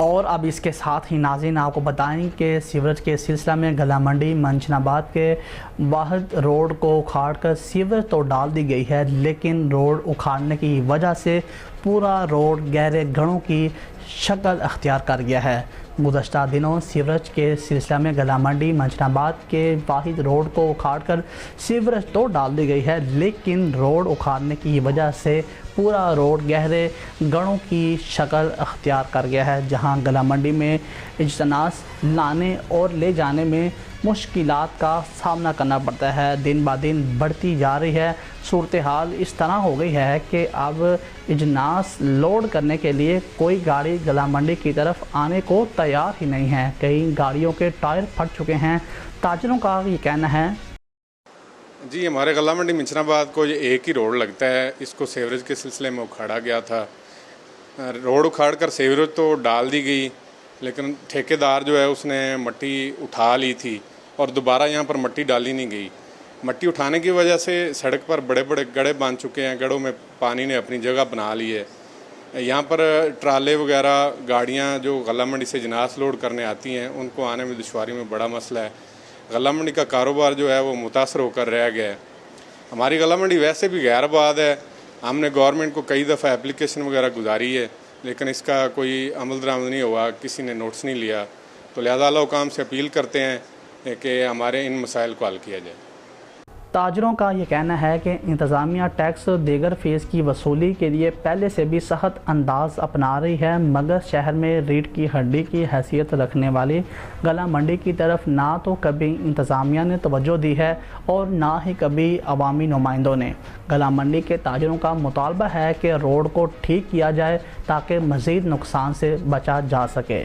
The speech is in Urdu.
اور اب اس کے ساتھ ہی ناظرین آپ کو بتائیں کہ سیوریج کے سلسلہ میں گلا منڈی منشن آباد کے واحد روڈ کو اکھاڑ کر سیوریج تو ڈال دی گئی ہے، لیکن روڈ اکھاڑنے کی وجہ سے پورا روڈ گہرے گڑھوں کی شکل اختیار کر گیا ہے۔ گزشتہ دنوں سیوریج کے سلسلہ میں گلا منڈی منشن آباد کے واحد روڈ کو اکھاڑ کر سیوریج تو ڈال دی گئی ہے، لیکن روڈ اکھاڑنے کی وجہ سے پورا روڈ گہرے گڑھوں کی شکل اختیار کر گیا ہے، جہاں گلا منڈی میں اجناس لانے اور لے جانے میں مشکلات کا سامنا کرنا پڑتا ہے۔ دن بہ دن بڑھتی جا رہی ہے صورتحال اس طرح ہو گئی ہے کہ اب اجناس لوڈ کرنے کے لیے کوئی گاڑی گلا منڈی کی طرف آنے کو تیار ہی نہیں ہے۔ کئی گاڑیوں کے ٹائر پھٹ چکے ہیں۔ تاجروں کا یہ کہنا ہے جی ہمارے گلا منڈی منشن آباد کو یہ ایک ہی روڈ لگتا ہے، اس کو سیوریج کے سلسلے میں اکھاڑا گیا تھا۔ روڈ اکھاڑ کر سیوریج تو ڈال دی گئی، لیکن ٹھیکیدار جو ہے اس نے مٹی اٹھا لی تھی اور دوبارہ یہاں پر مٹی ڈالی نہیں گئی۔ مٹی اٹھانے کی وجہ سے سڑک پر بڑے بڑے گڑھے بن چکے ہیں، گڑھوں میں پانی نے اپنی جگہ بنا لی ہے۔ یہاں پر ٹرالے وغیرہ گاڑیاں جو غلہ منڈی سے اجناس لوڈ کرنے آتی ہیں ان کو آنے میں دشواری میں بڑا مسئلہ ہے۔ غلہ منڈی کا کاروبار جو ہے وہ متاثر ہو کر رہ گیا ہے۔ ہماری غلہ منڈی ویسے بھی غیر آباد ہے، ہم نے گورنمنٹ کو کئی دفعہ اپلیکیشن وغیرہ گزاری ہے، لیکن اس کا کوئی عمل درآمد نہیں ہوا، کسی نے نوٹس نہیں لیا۔ تو لہذا اعلیٰ حکام سے اپیل کرتے ہیں کہ ہمارے ان مسائل کو حل کیا جائے۔ تاجروں کا یہ کہنا ہے کہ انتظامیہ ٹیکس دیگر فیس کی وصولی کے لیے پہلے سے بھی سخت انداز اپنا رہی ہے، مگر شہر میں ریڑھ کی ہڈی کی حیثیت رکھنے والی گلا منڈی کی طرف نہ تو کبھی انتظامیہ نے توجہ دی ہے اور نہ ہی کبھی عوامی نمائندوں نے۔ گلا منڈی کے تاجروں کا مطالبہ ہے کہ روڈ کو ٹھیک کیا جائے تاکہ مزید نقصان سے بچا جا سکے۔